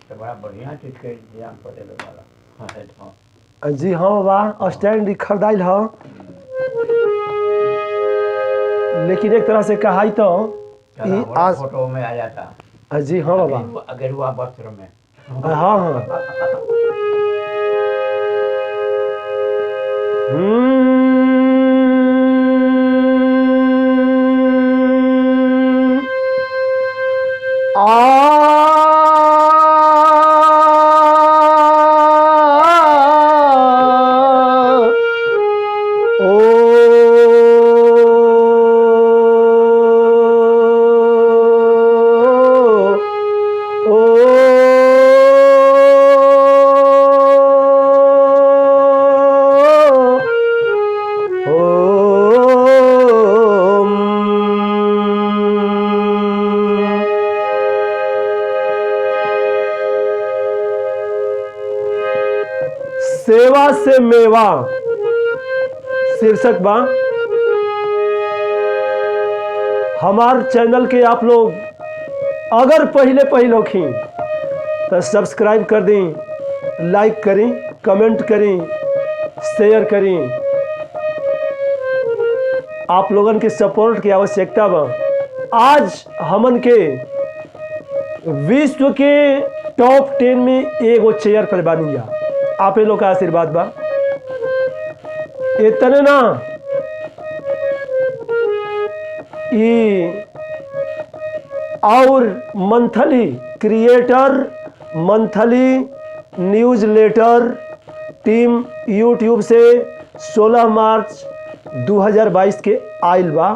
तो बड़ा बढ़िया चीज के इंतजाम करे वाला। जी हाँ बाबा, स्टैंड खरीदाइल ह, लेकिन एक तरह से कहा तो आज फोटो में आ जाता। जी हाँ बाबा, अगरुआ वस्त्र में। हाँ हाँ। सेवा से मेवा शीर्षक बा। हमार चैनल के आप लोग अगर पहले होखी तो सब्सक्राइब कर दी, लाइक करी, कमेंट करी, शेयर करी। आप लोगन के सपोर्ट की आवश्यकता बा। आज हमन के विश्व के टॉप 10 में एगो चेयर पर बानी जा। आप लोग का आशीर्वाद बा। इतने ना और monthly creator, monthly newsletter team YouTube से 16 मार्च 2022 के आइल बा।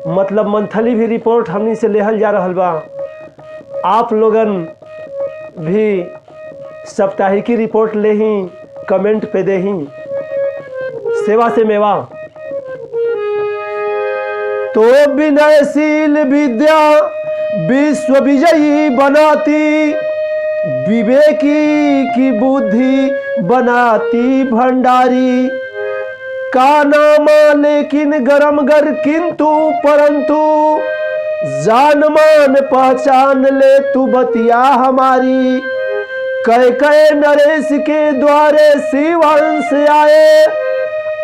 मतलब मंथली भी रिपोर्ट हमनी से लेहल जा रहल बा। आप लोगन भी साप्ताहिकी रिपोर्ट ले ही, कमेंट पे दे ही। सेवा से मेवा तो विनयशील विद्या विश्व विजयी बनाती, विवेकी की बुद्धि बनाती भंडारी। का नामा लेकिन गरम गर किंतु परंतु, जान मान पहचान ले तू बतिया हमारी। कह नरेश के द्वारे शिवंश आए,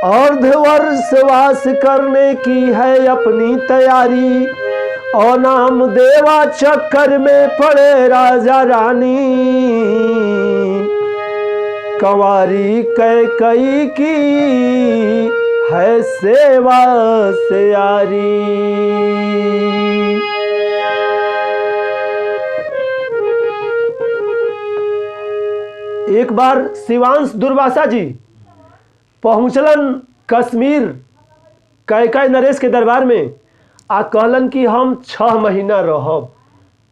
अर्धवर्ष वास करने की है अपनी तैयारी। और नाम देवा चक्कर में पड़े राजा रानी, कंवारी कई की है सेवा से यारी। एक बार शिवांश दुर्वासा जी पहुंचलन कश्मीर कह नरेश के दरबार में, आ कहलन कि हम 6 महीना रहब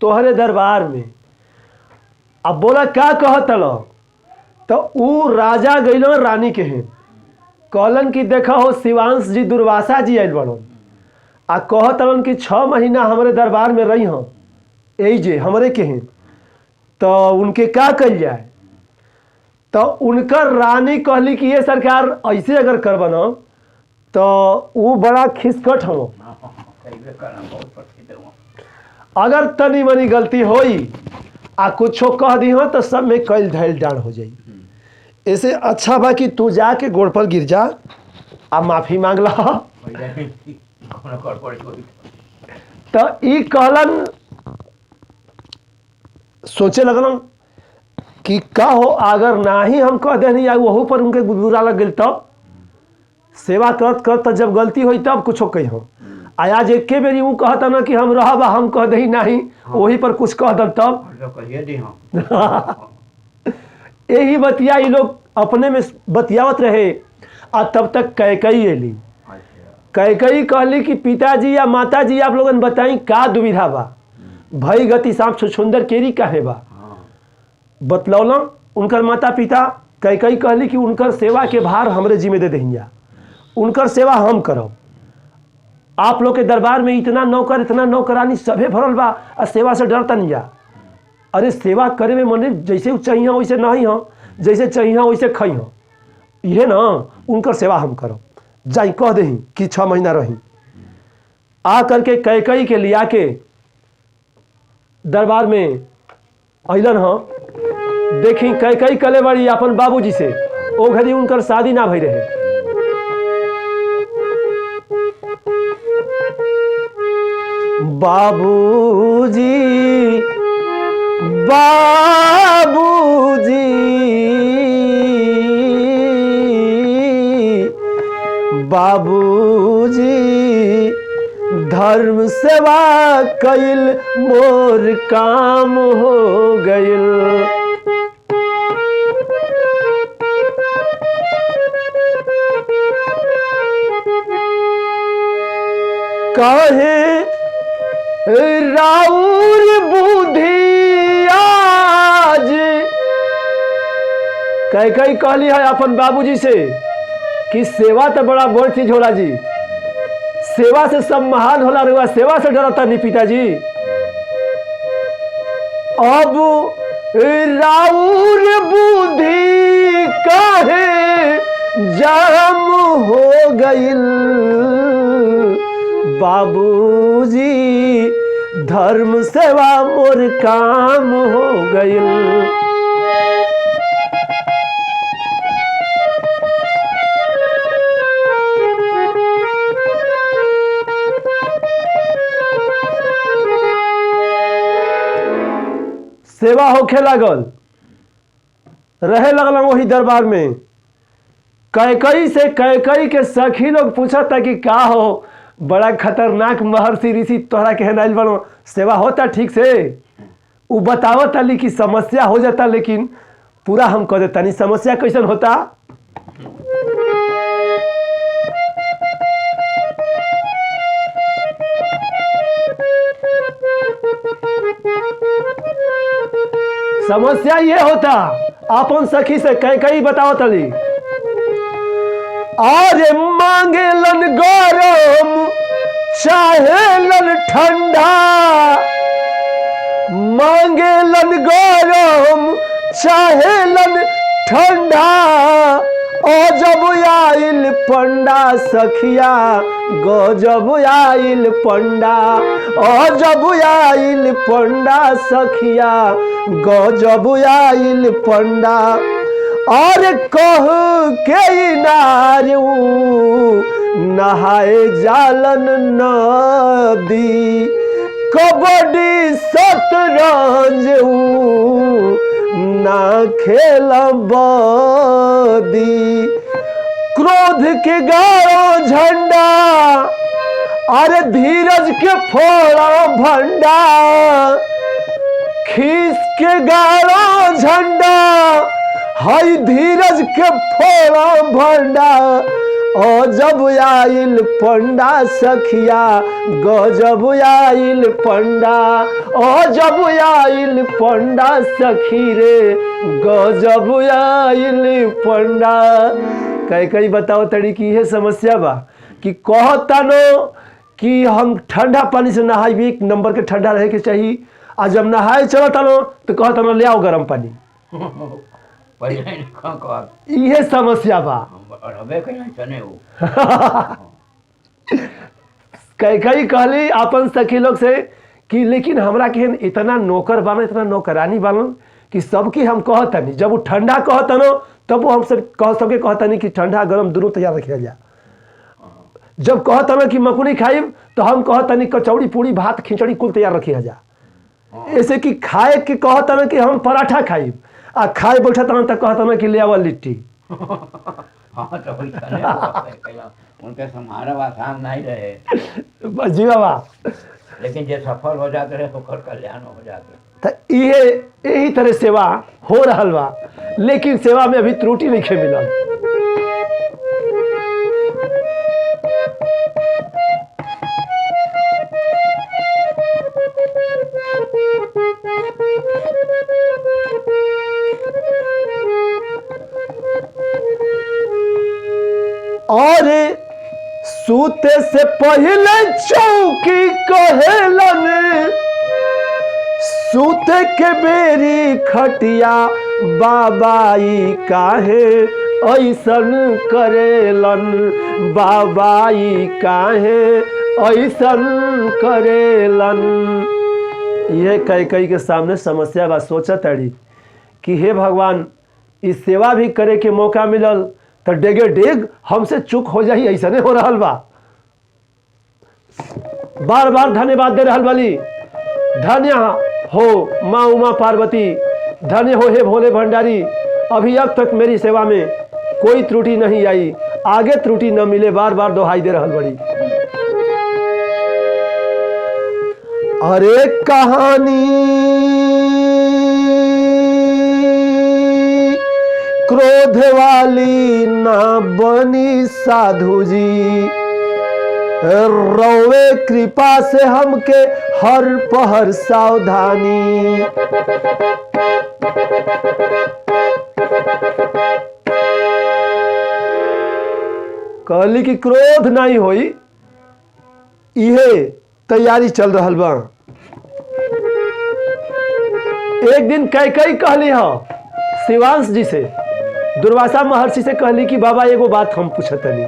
तोहरे दरबार में। अब बोला क्या कहतल, तो ऊ राजा गइलन रानी के हैं। कहलन कि देखा हो शिवांश जी दुर्वासा जी आइल बड़न, आ कहतलन कि 6 महीना हमारे दरबार में रही हम, यही जे हमरे के हैं, तो उनके क्या कल जाए। तो उनकर रानी कहली कि ये सरकार ऐसे अगर करब न तो वो बड़ा खिसकट हो। अगर तनी मनी गलती होई आ कुछो कह दी हो तो सब में कैल धैल डांड हो जाई। ऐसे अच्छा बा कि तू जाके गोड़ पर गिर जा आ माफी मांग ला। तो ई कहलन, सोचे लगलन कि का हो अगर ना ही हम कह देनी या वहू पर उनके बुरा लग गई, तब सेवा करत करत जब गलती हुई तब कुछ कही हो। आज एक बेरी वो कहता ना कि हम रहबा हम कह दही नहीं, वही पर कुछ कह दल तब यही बतिया ये लोग अपने में बतियावत रहे। आ तब तक कैकई एली। कैकई कहली कि पिताजी या माताजी आप लोगन बताई का दुविधा बा, भई गति सांप छुछुंदर केरी काहे बा। बतलौला उनकर माता पिता। कैकई कहली कि उनकर सेवा के भार हमरे जिम्मे दे दहिया, उनकर सेवा हम करब। आप लोग के दरबार में इतना नौकर इतना नौकरानी सभे भरल बा, आ सेवा से डरता नहीं जा। अरे सेवा करे में मने जैसे चाहिए वैसे नहीं हो, जैसे चाहिए वैसे खई हो, ये ना उनकर सेवा हम करब। जाई कह दही कि 6 महीना रही। आ करके कैकई के लिया के दरबार में अलन हाँ देखी कई कई कले बड़ी अपन बाबूजी से ओ घड़ी उनकर शादी ना भई रहे। बाबूजी बाबूजी बाबूजी धर्म सेवा कइल मोर काम हो गइल। काहे राउर बुद्धि आज कई कई कहली है अपन बाबूजी से कि सेवा तो बड़ा बड़ चीज होला जी, सेवा से सब महान होला रुआ, सेवा से डरता नहीं पिताजी। अब राउर बुद्धि काहे जाम हो गइल। बाबूजी धर्म सेवा मोर काम हो गइल। सेवा होखे लागल, रहे लगल वही दरबार में। कैकई से कैकई के सखी लोग पूछता कि का हो, बड़ा खतरनाक महर्षि ऋषि तोहरा के नाइल बनो, सेवा होता ठीक से? वो बतावता ली कि समस्या हो जाता, लेकिन पूरा हम कह देता नहीं समस्या कैसन होता। समस्या ये होता, अपन सखी से कई बताओ तली। अरे मांगेलन गरम चाहेलन ठंडा, मांगेलन गरम चाहेलन ठंडा। जब आइल पंडा सखिया गजब आइल पंडा, जब आइल पंडा सखिया गजब आइल पंडा। और कह के नारू नहाए जालन नदी, कबड्डी शतरंज ना खेल बदी। क्रोध के गाड़ो झंडा, अरे धीरज के फोड़ा भंडा। खीस के गाड़ो झंडा, हई धीरज के फोड़ा भंडा। जब आइल पंडा सखिया गजब आइल पंडा, जब आइल पंडा सखी रे गजब आइल पंडा। कई बताओ तड़ी की यह समस्या बा कि कहता नो कि हम ठंडा पानी से नहाई, भी एक नंबर के ठंडा रहे के चाहिए। आज जब नहाए चलता नो तो कहता नो ले आओ गर्म पानी। ये समस्या बा। कई कहली अपन सखी लोग से कि लेकिन हमरा केहन इतना नौकर बालन, इतना नौकरानी बालन कि सबकी हम कहतनी। जब वो ठंडा कहतनो तब वो हम सब सबके कहतनी कि ठंडा गरम दोनों तैयार रखे जा। जब कहतनो कि मकुनी खाइब तो हम कहतनी कचौड़ी पूरी भात खिचड़ी कुल तैयार रखी जा। ऐसे कि खाए के कहतनो कि हम पराठा खाइब, आ खाए बैठा तक कहता कि ले आवा लिट्टी। उनके समारोह आसान नहीं रहे जी बाबा, लेकिन जो सफल हो जाते रहे तो कल्याण हो जाते। तो यही तरह सेवा हो रहा बा, लेकिन सेवा में अभी त्रुटि नहीं मिलल। और सूते से पहले चौकी कहेलन, सूते के बेरी खटिया बाबाई काहे ऐसन करेलन, बाबाई काहे ऐसन करेलन। ये कई के सामने समस्या बा। सोचत अड़ी कि हे भगवान, इस सेवा भी करे के मौका मिलल तो डेगे डेग हमसे चूक हो जाई, ऐसा नहीं हो रहा बा। बार बार धन्यवाद दे रहल बाली। धन्य हो माँ उमा पार्वती, धन्य हो हे भोले भंडारी, अभी अब तक मेरी सेवा में कोई त्रुटि नहीं आई, आगे त्रुटि न मिले, बार बार दोहाई दे रहल बड़ी। अरे कहानी क्रोध वाली ना बनी साधु जी, रोवे कृपा से हमके हर पहर सावधानी। कहली कि क्रोध नहीं होई, इहे तैयारी चल रहल बा। एक दिन कई कहली हो शिवांश जी से, दुर्वासा महर्षि से कहली कि बाबा एगो बात हम पूछतनी।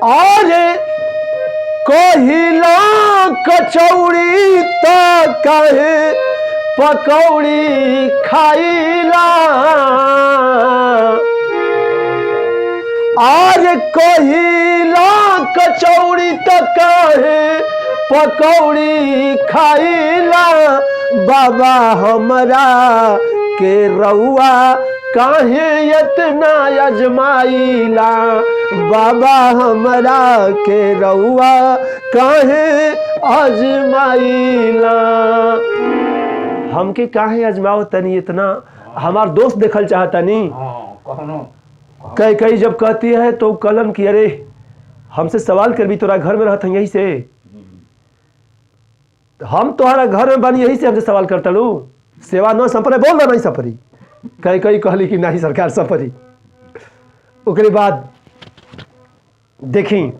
अरे कहिला कचौड़ी तो कहे पकौड़ी खाइला, आज कहिला कचौड़ी तो कहे पकौड़ी खाइला, बाबा हमरा के रउआ काहे इतना अजमाइला, बाबा हमरा के रउआ काहे अजमाइला। हमके काहे अजमाओ तनी इतना, हमार दोस्त देखल चाहतनी। कई जब कहती है तो कलन की अरे हमसे सवाल कर भी, तोरा घर में रहत यही से, हम तोहरा घर में बनी यही से हमसे सवाल करता लू, सेवा न संपरे बोल नहीं सपरी। कई कहली कि नहीं सरकार सपरी। उसके बाद देखी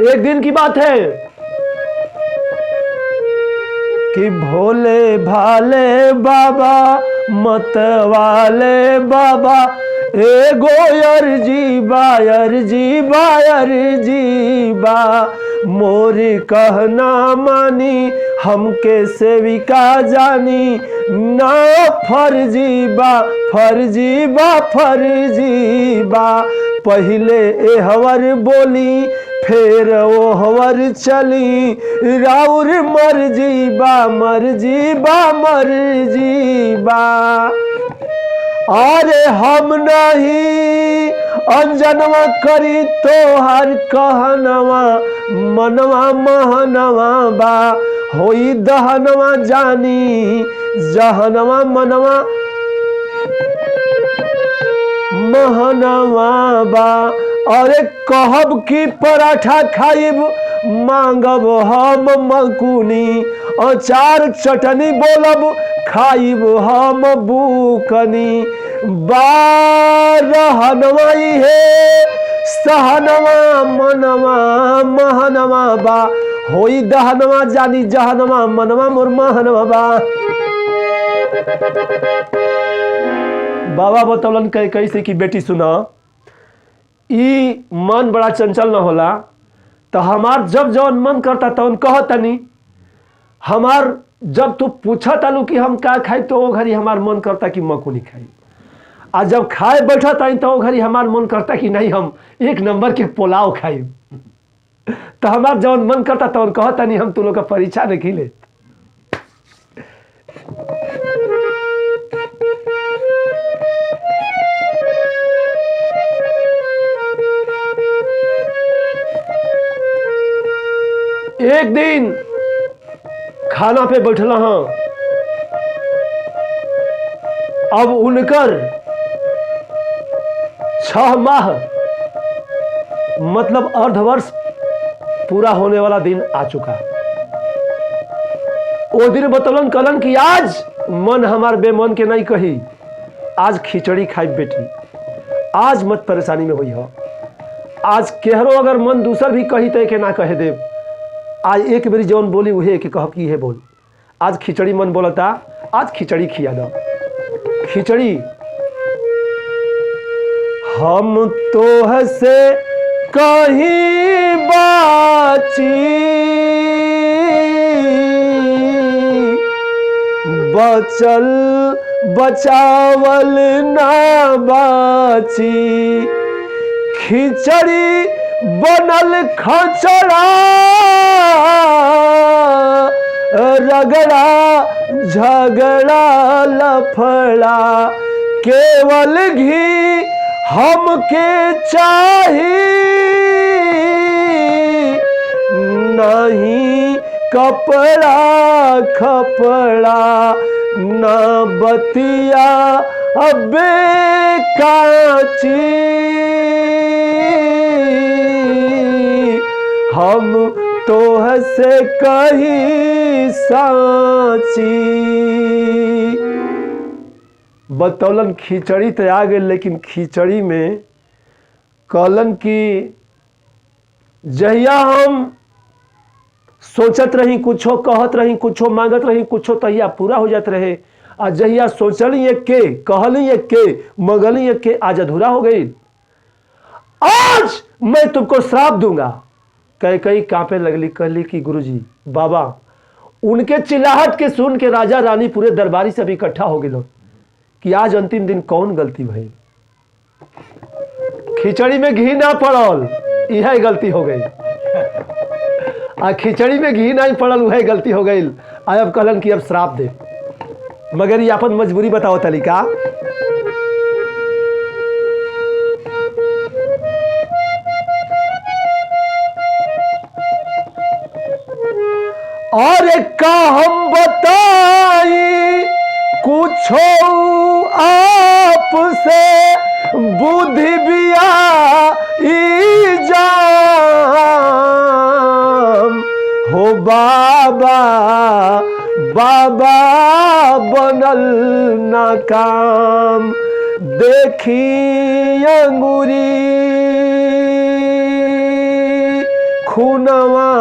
एक दिन की बात है कि भोले भाले बाबा मतवाले बाबा, एगो अर्जी बा, मोरी कहना मानी हमके सेविका जानी, ना फर्जी बा, पहले एहवर बोली फिर वो हवर चली, राउर मर्जी बा। अरे हम नहीं अंजनवा करी तो हर कहनवा, मनवा महनवा बा, होई दहनवा जानी जहनवा, मनवा महनवा बा। अरे कहब की पराठा खाइब, मांगब हम मकुनी, अचार चटनी बोलब खाइब हम बुकनी, बारहनवा है सहनवा मनवा महनवा बा, होई दहनवा जानी जहनवा, मनवा मोर महनवा बा। बाबा बतौलन कैसे कि बेटी सुना, ई मन बड़ा चंचल न होला, तो हमार जब जौन मन करता तौन कहतनी, हमार जब तू पूछा तालू कि हम का खाई तो वो घड़ी हमार मन करता कि मकुनी खाई, आ जब खाए बैठा ताई तो वो घड़ी हमार मन करता कि नहीं हम एक नंबर के पुलाव खाई। तो हमार जौन मन करता तौन कहतनी, हम तू लोग का परीक्षा नहीं ले। एक दिन खाना पे बैठल हाँ, अब उनकर 6 माह मतलब अर्धवर्ष पूरा होने वाला दिन आ चुका। वो दिन बतौलन कलन कि आज मन हमार बेमन के नहीं कही, आज खिचड़ी खाई बेटी, आज मत परेशानी में हुई हो। आज केहरो अगर मन दूसर भी कही तो के ना कहे देव। आज एक बेरी जौन बोली उहे के कहब की है बोल। आज खिचड़ी मन बोलता, आज खिचड़ी खिया दो। खिचड़ी हम तो हसे कहीं बाची, बचल बचावल ना बाची। खिचड़ी बनल खचड़ा, रगड़ा झगड़ा लफड़ा। केवल घी हमके चाही, नहीं कपड़ा खपड़ा। ना बतिया अबे काची, हम तो हसे कहीं साची। बतौलन खिचड़ी तो आ गई, लेकिन खिचड़ी में कहलन कि जहिया हम सोचत रही कुछो, कहत रही कुछो, मांगत रही कुछो, तहिया पूरा हो जात रहे। आ जहिया सोचली एक के, कहली एक के, मगली एक के, आज अधूरा हो गई। आज मैं तुमको श्राप दूंगा। कई कई कांपे लगली, कहली कि गुरुजी बाबा। उनके चिल्लाहट के सुन के राजा रानी पूरे दरबारी सब इकट्ठा हो गए कि आज अंतिम दिन कौन गलती भई। खिचड़ी में घी ना पड़ल, यह गलती हो गई। आ खिचड़ी में घी नहीं पड़ल, वह गलती हो गई। अब कहलन कि अब श्राप दे, मगर ये अपन मजबूरी बताओ तरीका। और का हम बताई कुछो आप से, बुद्धि बिया जाम हो बाबा। बाबा बनल ना काम, देखी अंगूरी खूनवा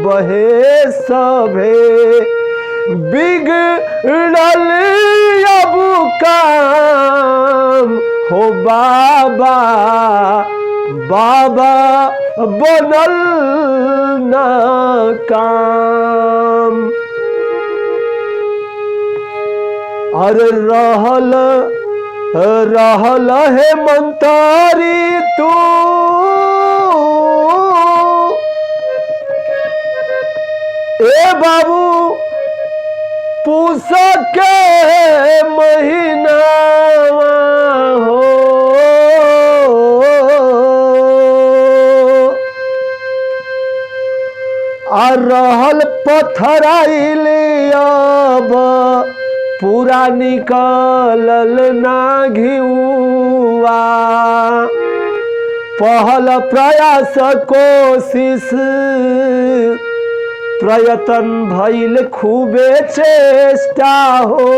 बहे सभे। बिगड़ल अब काम हो बाबा। बाबा बनल ना काम। अरे रहल रहल है मंतारी तू, ए बाबू पूस के महीना हो। आ रहल पत्थराइल अब पूरा निकलल ना घिउआ। पहल प्रयास कोशिश प्रयत्न भइल खूबे चेष्टा हो।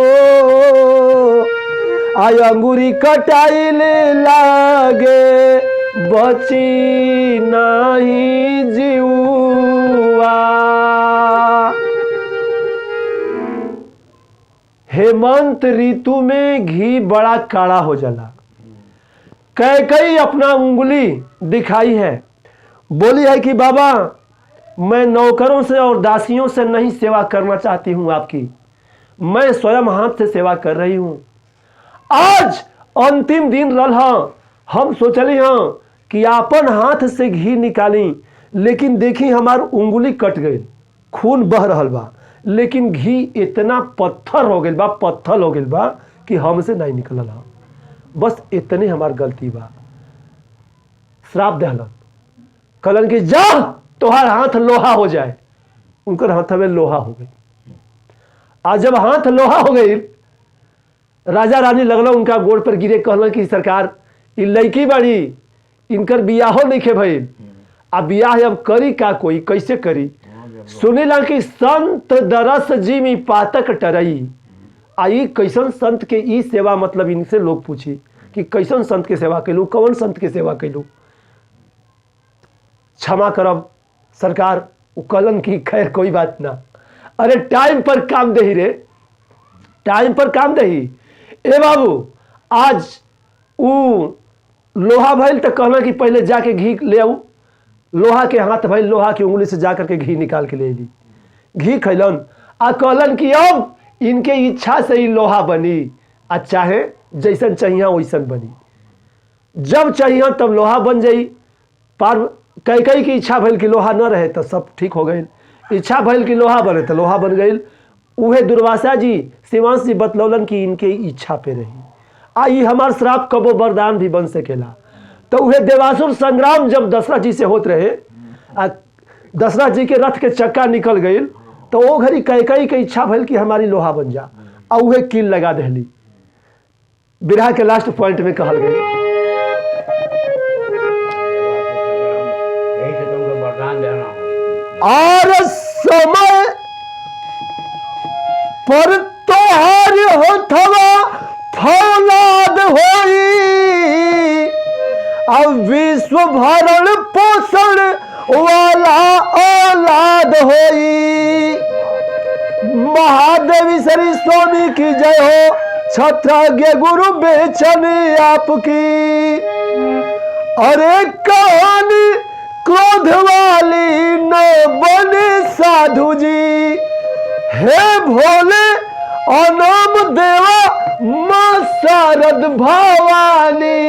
आय अंगूरी कटाइल लागे बची नहीं जीवा। हेमंत ऋतु में घी बड़ा काढ़ा हो जाला। कई अपना उंगली दिखाई है, बोली है कि बाबा मैं नौकरों से और दासियों से नहीं सेवा करना चाहती हूं आपकी, मैं स्वयं हाथ से सेवा कर रही हूं। आज अंतिम दिन रहा, हम सोचली हाँ कि अपन हाथ से घी निकाली, लेकिन देखी हमार उंगली कट गई, खून बह रहल बा, लेकिन घी इतना पत्थर हो गई बा, पत्थर हो गई बा कि हमसे नहीं निकलल हा। बस इतने हमार गलती बा। श्राप दहलन, कहलन कि जा तोहार हाथ लोहा हो जाए। उनकर हाथ में लोहा हो गई। आज जब हाथ लोहा हो गई, राजा रानी लगल उनका गोड़ पर गिरे, कहलन कि सरकार ये लड़की बड़ी, इनकर बियाहो नहीं खे भइल, आ बियाह अब करी का, कोई कैसे करी। सुनेला कि संत दरस जी में पातक टरई, आई कैसन संत के ई सेवा, मतलब इनसे लोग पूछी कि कैसन संत के सेवा कैलू, कौन संत के सेवा कैलू। क्षमा करब सरकार, वो कहलन की खैर कोई बात ना, अरे टाइम पर काम दही रे, टाइम पर काम दही। ए बाबू आज ऊ लोहा भइल तो कहना कि पहले जाके घी ले आऊ, लोहा के हाथ भइल, लोहा की उंगली से जा करके घी निकाल के ले ली, घी खैलन आ कहलन कि अब इनके इच्छा से ही लोहा बनी, आ चाहे जैसन चाहिए वैसन बनी, जब चाहिए तब लोहा बन जाई। पार कई की इच्छा भइल कि लोहा न रहे तो सब ठीक हो गई, इच्छा भइल कि लोहा बने तो लोहा बन गई। उहे दुर्वासा जी शिवांश जी बतलौलन कि इनके इच्छा पे रही, आई हमार श्राप कबो वरदान भी बन सकेला। तो उहे देवासुर संग्राम जब दशरथ जी से होत रहे, आ दशरथ जी के रथ के चक्का निकल गई, तो वो घड़ी कई के इच्छा भइल कि हमारी लोहा बन जा, आ उहे कील लगा दहली। बिरहा के लास्ट पॉइंट में कहल गई, यही से तुमको वरदान देना हो। और समय पर तोहार होठवा फौलाद होई, अब विश्व भरण पोषण वाला औलाद होई। महादेवी श्री स्वामी की जय हो, छत्रज्ञ गुरु बेचन आपकी। अरे कहानी क्रोध वाली न बने साधु जी, हे भोले अनाम देवा मां शारद भवानी।